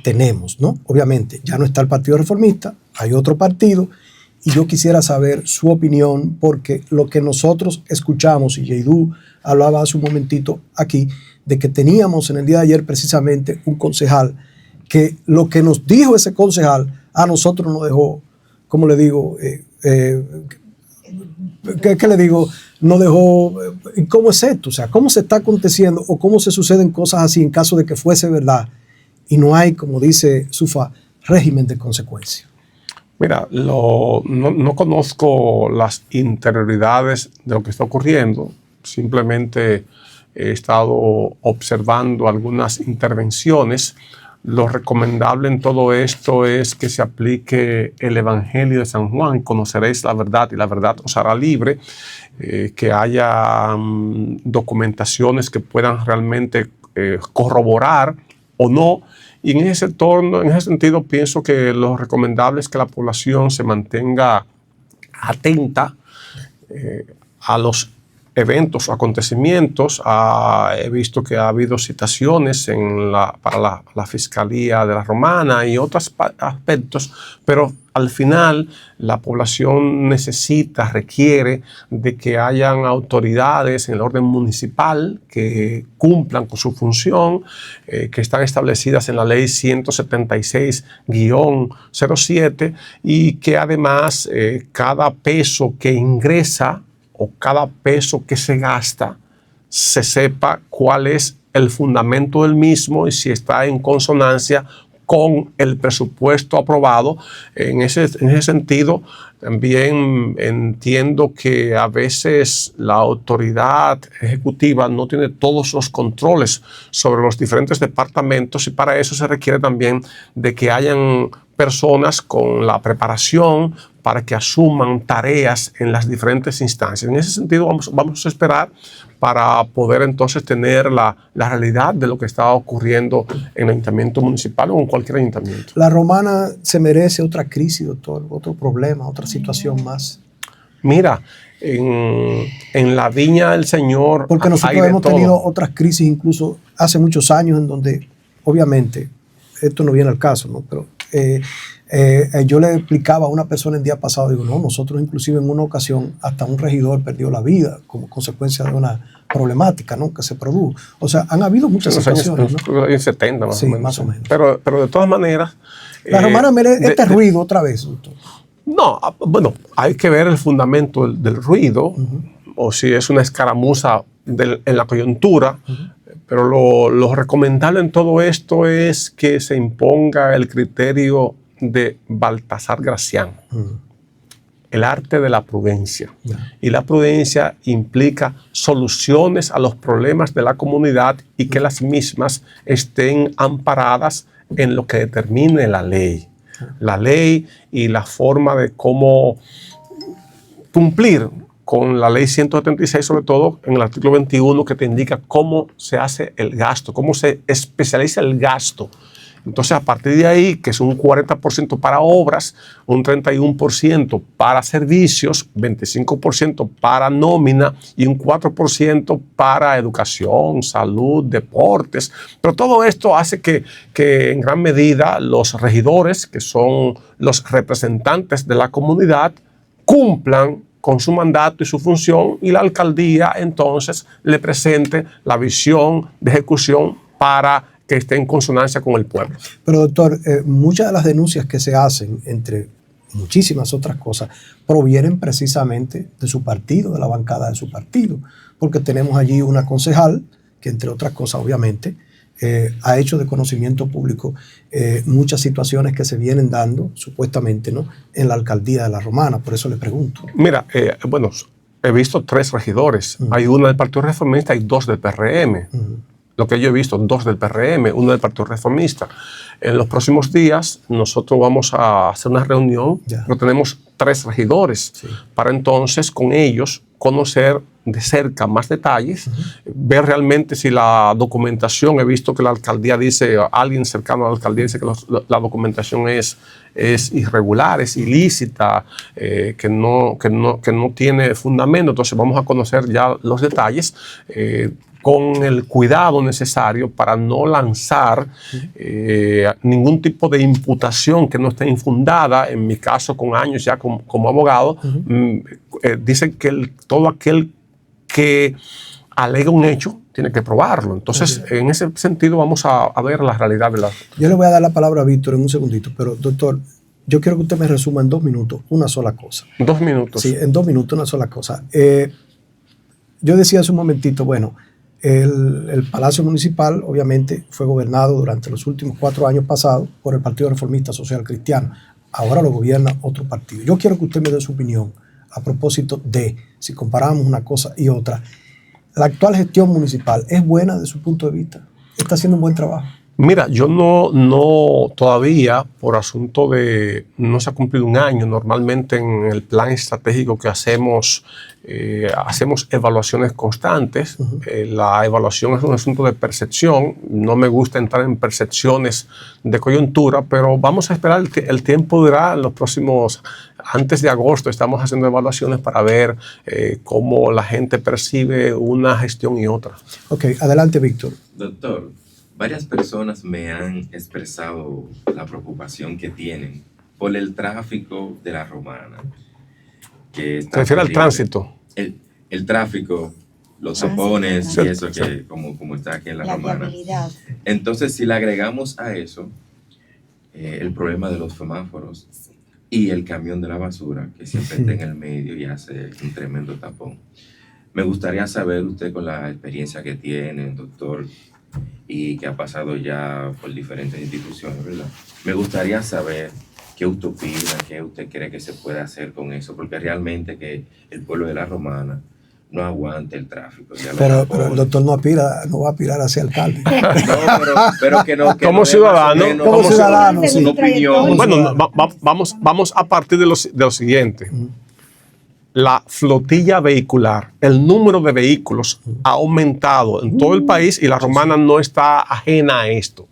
tenemos, ¿no? Obviamente ya no está el Partido Reformista, hay otro partido, y yo quisiera saber su opinión, porque lo que nosotros escuchamos, y Yeidú hablaba hace un momentito aquí, de que teníamos en el día de ayer precisamente un concejal que lo que nos dijo ese concejal a nosotros nos dejó, ¿cómo le digo? ¿Qué le digo? No dejó. ¿Cómo es esto? O sea, ¿cómo se está aconteciendo o cómo se suceden cosas así en caso de que fuese verdad y no hay, como dice Sufa, régimen de consecuencia? Mira, no conozco las interioridades de lo que está ocurriendo. Simplemente he estado observando algunas intervenciones Lo recomendable en todo esto es que se aplique el Evangelio de San Juan, conoceréis la verdad y la verdad os hará libre, que haya documentaciones que puedan realmente corroborar o no. Y en ese sentido pienso que lo recomendable es que la población se mantenga atenta a los eventos, acontecimientos. He visto que ha habido citaciones para la Fiscalía de la Romana y otros aspectos, pero al final la población requiere de que hayan autoridades en el orden municipal que cumplan con su función, que están establecidas en la ley 176-07, y que además cada peso que ingresa o cada peso que se gasta, se sepa cuál es el fundamento del mismo y si está en consonancia con el presupuesto aprobado. En ese sentido, también entiendo que a veces la autoridad ejecutiva no tiene todos los controles sobre los diferentes departamentos, y para eso se requiere también de que hayan personas con la preparación para que asuman tareas en las diferentes instancias. En ese sentido vamos a esperar para poder entonces tener la realidad de lo que está ocurriendo en el ayuntamiento municipal o en cualquier ayuntamiento. ¿La Romana se merece otra crisis, doctor? ¿Otro problema, otra situación más? Mira, en la viña del Señor porque nosotros hemos tenido otras crisis incluso hace muchos años en donde, obviamente, esto no viene al caso, ¿no? Pero yo le explicaba a una persona el día pasado, digo, no, nosotros inclusive en una ocasión hasta un regidor perdió la vida como consecuencia de una problemática, ¿no?, que se produjo. O sea, han habido muchas situaciones, ¿no? En 70 más o menos. Más o menos. Pero de todas maneras... La Romana merece ruido otra vez, doctor. No, bueno, hay que ver el fundamento del ruido, o si es una escaramuza en la coyuntura, pero lo recomendable en todo esto es que se imponga el criterio de Baltasar Gracián, el arte de la prudencia. Y la prudencia implica soluciones a los problemas de la comunidad y que las mismas estén amparadas en lo que determine la ley. La ley y la forma de cómo cumplir con la ley 176, sobre todo en el artículo 21, que te indica cómo se hace el gasto, cómo se especializa el gasto. Entonces, a partir de ahí, que es un 40% para obras, un 31% para servicios, 25% para nómina y un 4% para educación, salud, deportes. Pero todo esto hace que en gran medida los regidores, que son los representantes de la comunidad, cumplan con su mandato y su función, y la alcaldía entonces le presente la visión de ejecución para que esté en consonancia con el pueblo. Pero doctor, muchas de las denuncias que se hacen, entre muchísimas otras cosas, provienen precisamente de su partido, de la bancada de su partido, porque tenemos allí una concejal que, entre otras cosas, obviamente, ha hecho de conocimiento público muchas situaciones que se vienen dando, supuestamente, ¿no?, en la alcaldía de La Romana. Por eso le pregunto. Mira, bueno, he visto 3 regidores. Hay uno del Partido Reformista y 2 del PRM. Lo que yo he visto, 2 del PRM, 1 del Partido Reformista. En los próximos días nosotros vamos a hacer una reunión, pero tenemos 3 regidores, para entonces con ellos conocer de cerca más detalles, ver realmente si la documentación, he visto que la alcaldía dice, alguien cercano a la alcaldía dice que la documentación es irregular, es ilícita, que no tiene fundamento. Entonces vamos a conocer ya los detalles, con el cuidado necesario para no lanzar ningún tipo de imputación que no esté infundada. En mi caso, con años ya como abogado, dicen que todo aquel que alega un hecho tiene que probarlo. Entonces, en ese sentido, vamos a ver la realidad de la... Yo le voy a dar la palabra a Víctor en un segundito, pero doctor, yo quiero que usted me resuma en 2 minutos una sola cosa. 2 minutos. Sí, en 2 minutos una sola cosa. Yo decía hace un momentito, bueno, el Palacio Municipal obviamente fue gobernado durante los últimos 4 años pasados por el Partido Reformista Social Cristiano. Ahora lo gobierna otro partido. Yo quiero que usted me dé su opinión a propósito de, si comparamos una cosa y otra, ¿la actual gestión municipal es buena desde su punto de vista? ¿Está haciendo un buen trabajo? Mira, yo no todavía, por asunto de, no se ha cumplido un año, normalmente en el plan estratégico que hacemos evaluaciones constantes. La evaluación es un asunto de percepción, no me gusta entrar en percepciones de coyuntura, pero vamos a esperar, el tiempo dirá en los próximos, antes de agosto estamos haciendo evaluaciones para ver cómo la gente percibe una gestión y otra. Ok, adelante, Víctor. Doctor, varias personas me han expresado la preocupación que tienen por el tráfico de la Romana. Que está ¿Se refiere al terrible. tránsito? El tráfico, los tapones y eso que como está aquí en la Romana. viabilidad. Entonces, si le agregamos a eso el problema de los semáforos y el camión de la basura, que siempre está en el medio y hace un tremendo tapón. Me gustaría saber, usted con la experiencia que tiene, doctor, y que ha pasado ya por diferentes instituciones, ¿verdad? Me gustaría saber qué usted opina, qué usted cree que se puede hacer con eso, porque realmente que el pueblo de la Romana no aguante el tráfico. Pero el doctor no va a aspirar a ser alcalde. pero que no. Que como no ciudadano, como ciudadano, sí. una opinión. Bueno, vamos a partir de lo siguiente. La flotilla vehicular, el número de vehículos ha aumentado en todo el país y la Romana no está ajena a esto.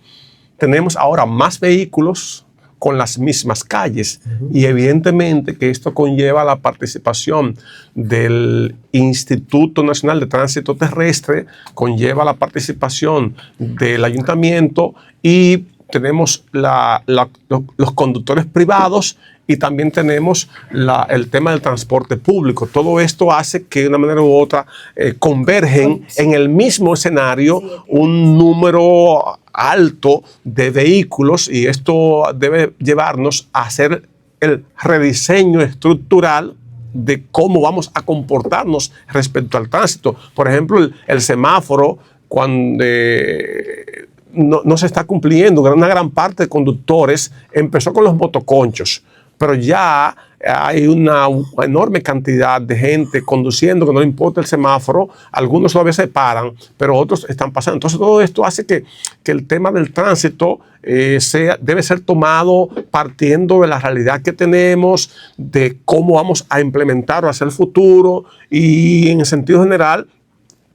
Tenemos ahora más vehículos con las mismas calles y evidentemente que esto conlleva la participación del Instituto Nacional de Tránsito Terrestre, conlleva la participación del ayuntamiento y tenemos los conductores privados y también tenemos el tema del transporte público. Todo esto hace que de una manera u otra convergen en el mismo escenario un número alto de vehículos y esto debe llevarnos a hacer el rediseño estructural de cómo vamos a comportarnos respecto al tránsito. Por ejemplo, el semáforo, cuando no se está cumpliendo, una gran parte de conductores empezó con los motoconchos, pero ya hay una enorme cantidad de gente conduciendo que no le importa el semáforo, algunos todavía se paran, pero otros están pasando. Entonces todo esto hace que el tema del tránsito debe ser tomado partiendo de la realidad que tenemos, de cómo vamos a implementarlo hacia el futuro y en el sentido general,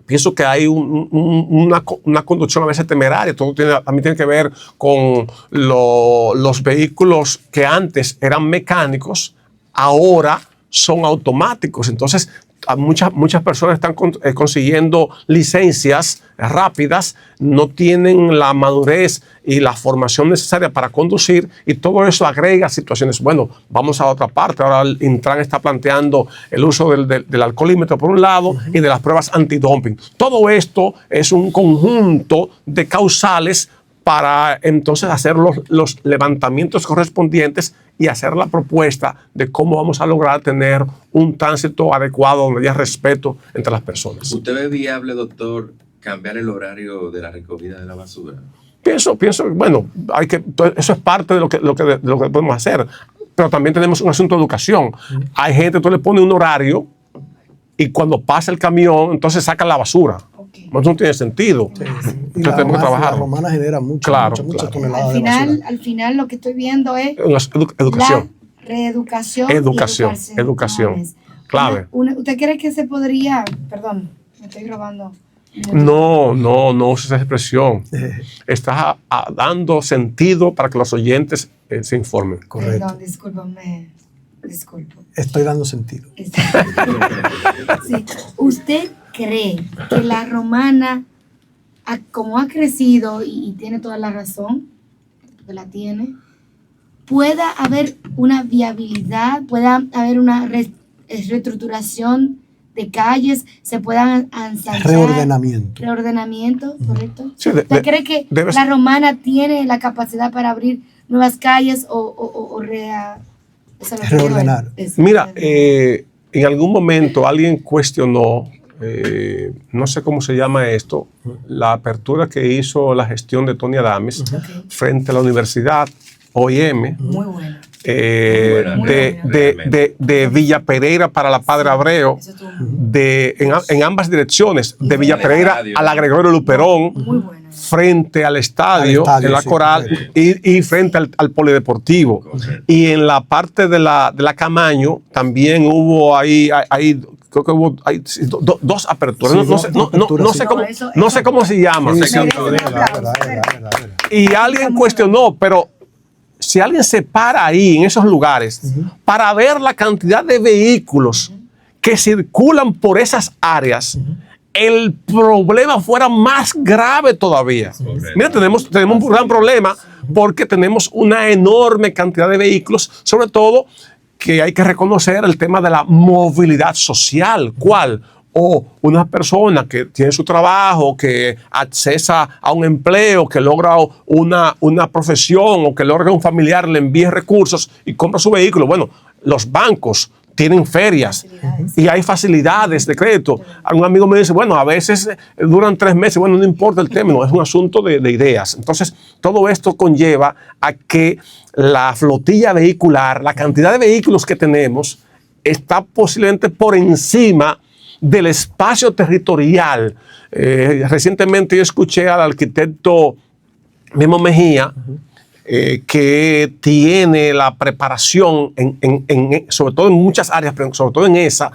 pienso que hay una conducción a veces temeraria. Todo también tiene que ver con los vehículos que antes eran mecánicos, ahora son automáticos. Entonces, muchas personas están consiguiendo licencias rápidas, no tienen la madurez y la formación necesaria para conducir y todo eso agrega situaciones. Bueno, vamos a otra parte. Ahora el Intran está planteando el uso del alcoholímetro por un lado y de las pruebas antidumping. Todo esto es un conjunto de causales para entonces hacer los levantamientos correspondientes y hacer la propuesta de cómo vamos a lograr tener un tránsito adecuado donde haya respeto entre las personas. ¿Usted ve viable, doctor, cambiar el horario de la recogida de la basura? Pienso, bueno, eso es parte de lo que podemos hacer, pero también tenemos un asunto de educación. Hay gente, tú le pones un horario y cuando pasa el camión, entonces saca la basura. Eso no tiene sentido. Y Entonces tenemos que trabajar. La Romana genera muchas toneladas de basura. Al final lo que estoy viendo es Educación. la reeducación. Educación. Clave. ¿Usted cree que se podría, perdón, me estoy robando? No uses esa expresión. Estás dando sentido para que los oyentes se informen. Correcto. Perdón, disculpo. Estoy dando sentido. Sí. ¿Usted cree que la Romana, como ha crecido y tiene toda la razón, que la tiene, pueda haber una viabilidad, pueda haber una reestructuración de calles, se puedan ensanchar? Reordenamiento, ¿correcto? Sí, ¿Usted cree que la Romana tiene la capacidad para abrir nuevas calles o reordenar? Mira, en algún momento alguien cuestionó, no sé cómo se llama esto, la apertura que hizo la gestión de Tony Adames frente a la Universidad OIM. Muy buena. De Villa Pereira para la Padre Abreu, en ambas direcciones, de Villa Pereira a la Gregorio Luperón. Muy buena. frente al estadio en la sí, Coral, y frente al polideportivo. Correcto. Y en la parte de la Camaño también hubo ahí creo que hubo dos aperturas. Sí, No sé sí. no sé cómo se llama. Sí, Me sí, merece un verdad, aplauso, verdad. Y alguien cuestionó, pero si alguien se para ahí en esos lugares para ver la cantidad de vehículos que circulan por esas áreas, el problema fuera más grave todavía. Mira, tenemos un gran problema porque tenemos una enorme cantidad de vehículos, sobre todo que hay que reconocer el tema de la movilidad social. ¿Cuál? O una persona que tiene su trabajo, que accesa a un empleo, que logra una profesión o que logra que un familiar le envíe recursos y compra su vehículo. Bueno, los bancos tienen ferias y hay facilidades de crédito. Un amigo me dice, bueno, a veces duran 3 meses. Bueno, no importa el término, es un asunto de ideas. Entonces, todo esto conlleva a que la flotilla vehicular, la cantidad de vehículos que tenemos, está posiblemente por encima del espacio territorial. Recientemente yo escuché al arquitecto Memo Mejía, que tiene la preparación, sobre todo en muchas áreas, pero sobre todo en esa,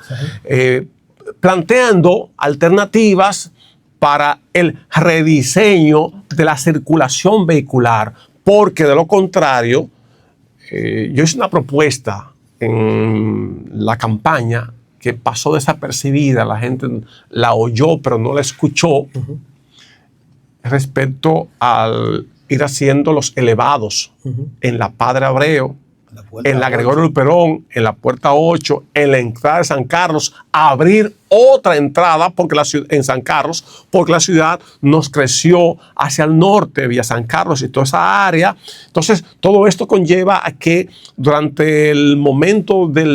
planteando alternativas para el rediseño de la circulación vehicular, porque de lo contrario, yo hice una propuesta en la campaña que pasó desapercibida, la gente la oyó pero no la escuchó, respecto al ir haciendo los elevados en la Padre Abreu, en la Gregorio Luperón, en la Puerta 8, en la entrada de San Carlos, abrir otra entrada porque en San Carlos, porque la ciudad nos creció hacia el norte, vía San Carlos y toda esa área. Entonces, todo esto conlleva a que durante el momento de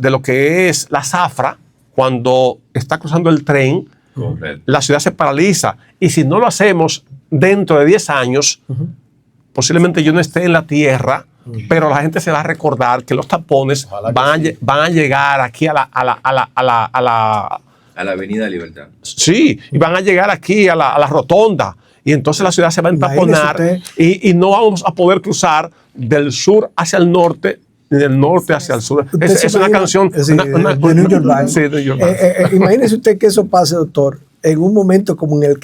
lo que es la zafra, cuando está cruzando el tren, Correcto. la ciudad se paraliza. Y si no lo hacemos dentro de 10 años, posiblemente yo no esté en la tierra, pero la gente se va a recordar que los tapones van a llegar aquí a la A la Avenida Libertad. sí, y van a llegar aquí a la rotonda. Y entonces la ciudad se va a entaponar y no vamos a poder cruzar del sur hacia el norte ni del norte hacia el sur. Es una canción de New York Band. Sí, de New York Band. Imagínese usted que eso pase, doctor, en un momento como en el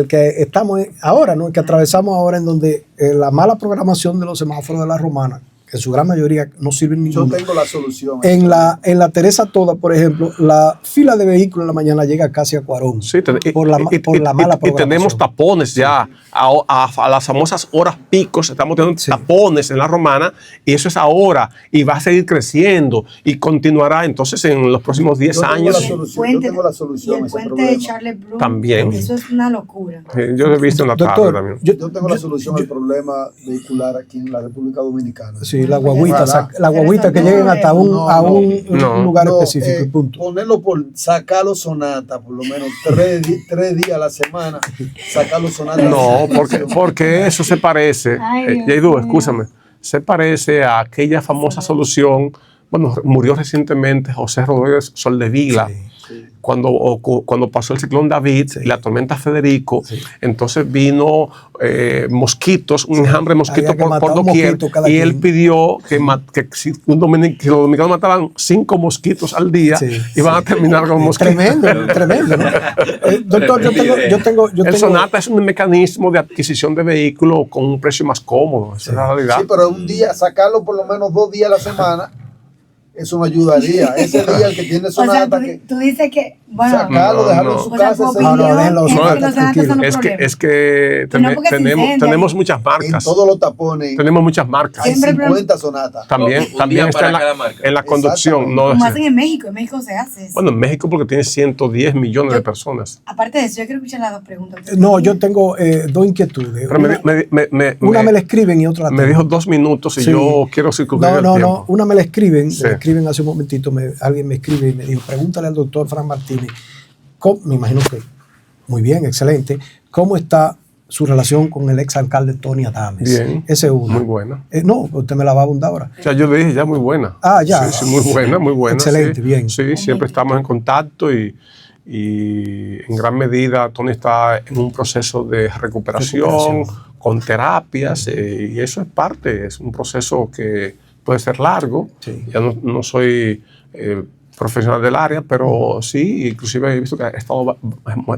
que estamos ahora, ¿no? Que atravesamos ahora, en donde la mala programación de los semáforos de la Romana, que en su gran mayoría no sirven ninguno. Yo tengo la solución. En la Teresa Toda, por ejemplo, la fila de vehículos en la mañana llega casi a Cuarón. Sí, por la mala programación. Y tenemos tapones ya a las famosas horas picos. Estamos teniendo tapones en la Romana, y eso es ahora, y va a seguir creciendo y continuará entonces en los próximos 10 años. Yo tengo la solución. Y el a ese puente problema. de Charles Brown. También. Eso es una locura. Yo lo he visto en la tarde Doctor, también. Yo tengo la solución al problema vehicular aquí en la República Dominicana. Sí, la guaguita, que No, lleguen hasta un no. lugar específico, y punto. Ponerlo sacarlo sonata, por lo menos 3 días a la semana, sacarlo sonata. No, porque eso se parece, Ay, Dios Yaidu, mío. escúchame, se parece a aquella famosa solución. Bueno, murió recientemente José Rodríguez Soldevila. Cuando pasó el ciclón David y la tormenta Federico, entonces vino mosquitos, un enjambre de mosquitos Había que por matar un doquier, mosquito cada y él quien. pidió que si que los dominicanos mataban 5 mosquitos al día, Sí, iban a terminar con mosquitos. Tremendo, ¿no? Doctor, yo tengo El Sonata es un mecanismo de adquisición de vehículos con un precio más cómodo, esa es la realidad. Sí, pero un día, sacarlo por lo menos 2 días a la semana, eso me ayudaría. Ese día el que tiene O sea, sonata, tú dices que, bueno, sacarlo, No, dejarlo no. en su o sea, casa. tu ese opinión día. déjenlo es que sonatas, los sonatas son los Es problemas. que No, porque se incendian. tenemos muchas En marcas. todos los tapones Tenemos muchas marcas. hay Siempre 50 sonatas. También, Un también día está para en cada marca. la conducción. No, Como hacen en México se hace eso. bueno, en México porque tiene 110 millones de personas. Aparte de eso, yo quiero escuchar las 2 preguntas. No, yo tengo 2 inquietudes. Pero Una me la escriben y otra la me tengo. dijo 2 minutos y Sí. yo quiero circunscribir el No, tiempo. una me la escriben, Sí. me la escriben hace un momentito, alguien me escribe y me dijo, pregúntale al doctor Fran Martínez, me imagino que muy bien, excelente, ¿cómo está su relación con el exalcalde Tony Adames? Bien. Ese es uno. Muy buena. No, usted me la va a abundar ahora. Ya yo le dije, ya muy buena. Ah, ya. Sí, muy buena, muy buena. Excelente, sí. bien. Sí, siempre estamos en contacto y y en gran medida Tony está en un proceso de recuperación. Con terapias, y eso es parte, es un proceso que puede ser largo. Sí. Ya no soy profesional del área, pero sí, inclusive he visto que ha estado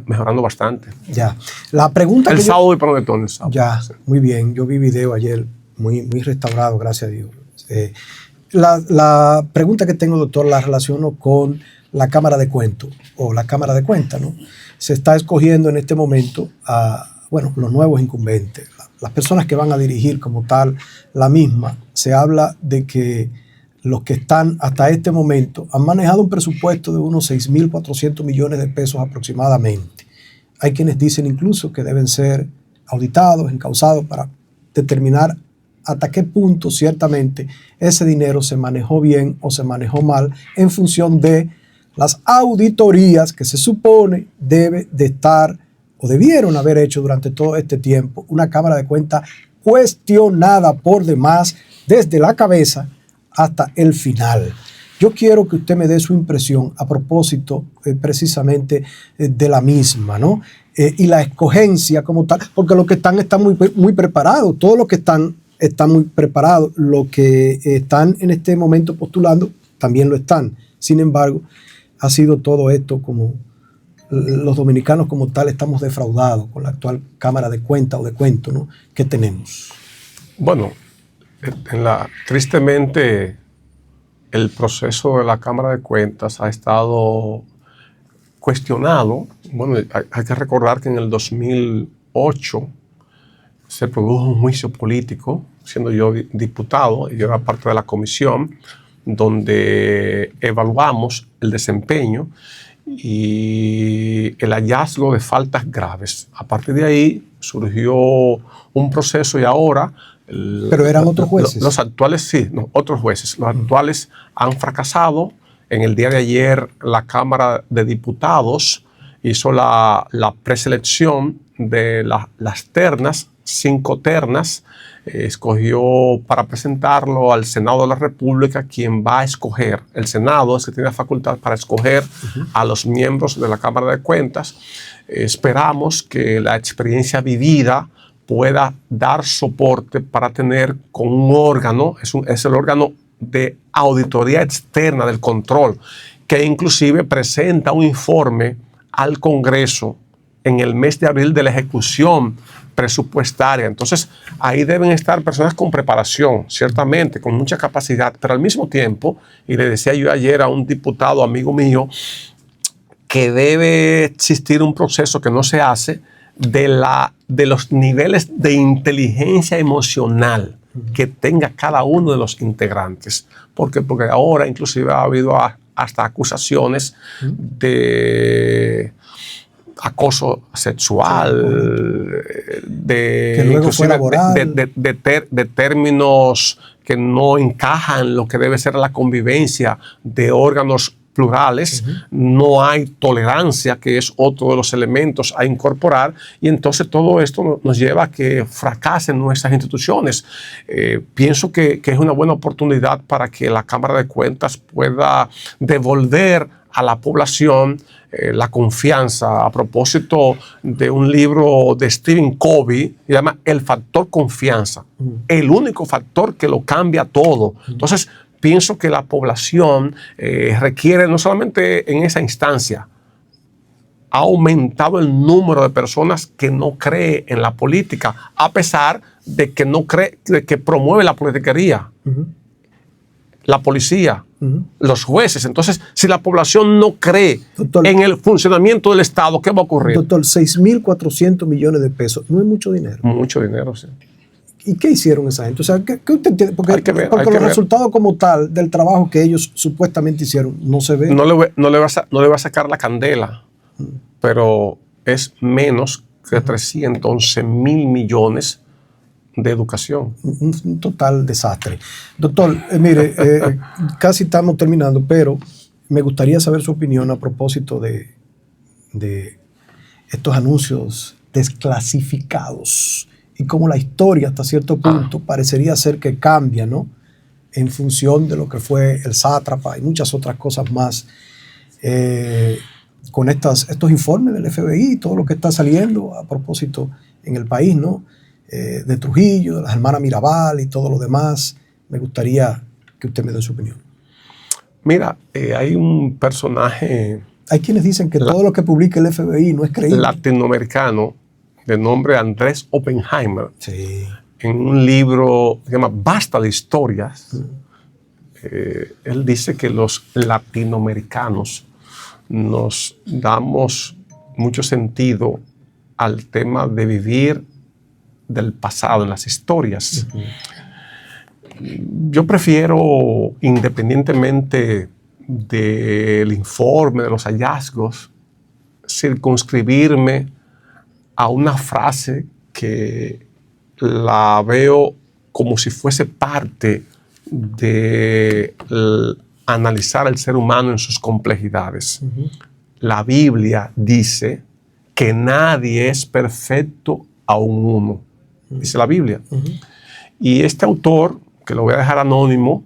mejorando bastante. Ya. La pregunta el que sábado y para Tony el sábado. Ya, sí. muy bien. Yo vi video ayer, muy restaurado, gracias a Dios. La pregunta que tengo, doctor, la relaciono con la Cámara de Cuentas, o la Cámara de Cuentas, ¿no? Se está escogiendo en este momento a los nuevos incumbentes, las personas que van a dirigir como tal la misma. Se habla de que los que están hasta este momento han manejado un presupuesto de unos 6.400 millones de pesos aproximadamente. Hay quienes dicen incluso que deben ser auditados, encausados para determinar hasta qué punto ciertamente ese dinero se manejó bien o se manejó mal en función de las auditorías que se supone debe de estar o debieron haber hecho durante todo este tiempo una Cámara de Cuentas cuestionada por demás desde la cabeza hasta el final. Yo quiero que usted me dé su impresión a propósito precisamente de la misma, ¿no? Y la escogencia como tal, porque los que están muy preparados, todos los que están muy preparados, los que están en este momento postulando también lo están. Sin embargo, ha sido todo esto como los dominicanos como tal estamos defraudados con la actual Cámara de Cuentas o de Cuentos, ¿no? ¿Qué tenemos? Bueno, tristemente el proceso de la Cámara de Cuentas ha estado cuestionado. Bueno, hay que recordar que en el 2008 se produjo un juicio político, siendo yo diputado, y yo era parte de la comisión, donde evaluamos el desempeño y el hallazgo de faltas graves. A partir de ahí surgió un proceso y ahora... Pero eran otros jueces. Los actuales, sí, no, otros jueces. Los actuales han fracasado. En el día de ayer la Cámara de Diputados hizo la preselección de las ternas, 5 ternas, escogió para presentarlo al Senado de la República, quien va a escoger. El Senado es que tiene la facultad para escoger a los miembros de la Cámara de Cuentas. Esperamos que la experiencia vivida pueda dar soporte para tener con un órgano, es el órgano de auditoría externa del control, que inclusive presenta un informe al Congreso en el mes de abril de la ejecución presupuestaria. Entonces, ahí deben estar personas con preparación, ciertamente, con mucha capacidad, pero al mismo tiempo, y le decía yo ayer a un diputado amigo mío, que debe existir un proceso que no se hace de los niveles de inteligencia emocional que tenga cada uno de los integrantes. Porque ahora inclusive ha habido hasta acusaciones de acoso sexual, de términos que no encajan en lo que debe ser la convivencia de órganos plurales. No hay tolerancia, que es otro de los elementos a incorporar, y entonces todo esto nos lleva a que fracasen nuestras instituciones. Pienso que es una buena oportunidad para que la Cámara de Cuentas pueda devolver a la población la confianza. A propósito de un libro de Stephen Covey, se llama El Factor Confianza, el único factor que lo cambia todo. Entonces, pienso que la población requiere, no solamente en esa instancia, ha aumentado el número de personas que no cree en la política, a pesar de que no cree, de que promueve la politiquería, la policía, los jueces. Entonces, si la población no cree, doctor, en el funcionamiento del Estado, ¿qué va a ocurrir? Doctor, 6.400 millones de pesos, no es mucho dinero. Mucho dinero, sí. ¿Y qué hicieron esa gente? O sea, ¿qué usted entiende? Porque los resultados como tal del trabajo que ellos supuestamente hicieron no se ven. No le va a sacar la candela, pero es menos que 311.000 millones de educación. Un total desastre. Doctor, mire, casi estamos terminando, pero me gustaría saber su opinión a propósito de estos anuncios desclasificados y cómo la historia hasta cierto punto parecería ser que cambia, ¿no? En función de lo que fue el sátrapa y muchas otras cosas más. con estos informes del FBI y todo lo que está saliendo a propósito en el país, ¿no? De Trujillo, de las hermanas Mirabal y todo lo demás. Me gustaría que usted me dé su opinión. Mira, hay un personaje... Hay quienes dicen que todo lo que publica el FBI no es creíble. Latinoamericano de nombre Andrés Oppenheimer, Sí. en un libro que se llama Basta de Historias, él dice que los latinoamericanos nos damos mucho sentido al tema de vivir del pasado, en las historias. Yo prefiero, independientemente del informe, de los hallazgos, circunscribirme a una frase que la veo como si fuese parte de analizar al ser humano en sus complejidades. La Biblia dice que nadie es perfecto aun uno. Dice la Biblia. Y este autor, que lo voy a dejar anónimo,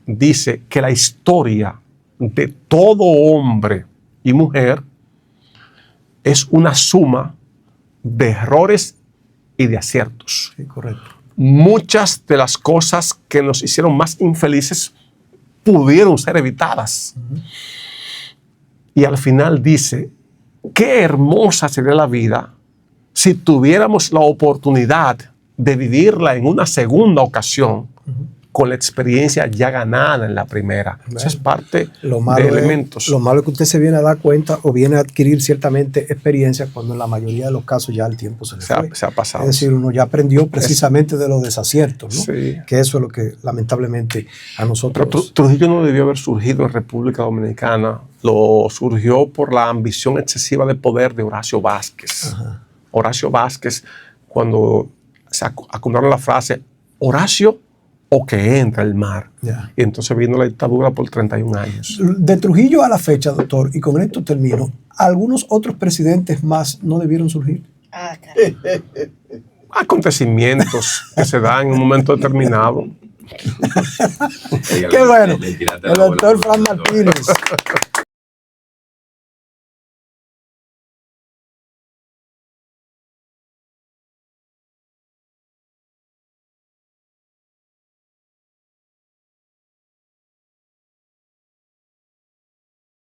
dice que la historia de todo hombre y mujer es una suma de errores y de aciertos. Sí, correcto. Muchas de las cosas que nos hicieron más infelices pudieron ser evitadas. Y al final dice, qué hermosa sería la vida si tuviéramos la oportunidad de vivirla en una segunda ocasión con la experiencia ya ganada en la primera. Eso es parte de elementos. Lo malo es que usted se viene a dar cuenta o viene a adquirir ciertamente experiencia cuando en la mayoría de los casos ya el tiempo se le fue. Se ha pasado. Es decir, uno ya aprendió precisamente de los desaciertos, ¿no? Sí. Que eso es lo que lamentablemente a nosotros... Pero Trujillo no debió haber surgido en República Dominicana. Lo surgió por la ambición excesiva de poder de Horacio Vázquez. Horacio Vázquez, cuando se acuñaron la frase, Horacio o que entra el mar. Y entonces vino la dictadura por 31 años. De Trujillo a la fecha, doctor, y con esto termino, ¿algunos otros presidentes más no debieron surgir? Acontecimientos que se dan en un momento determinado. Qué bueno. El doctor Fran Martínez.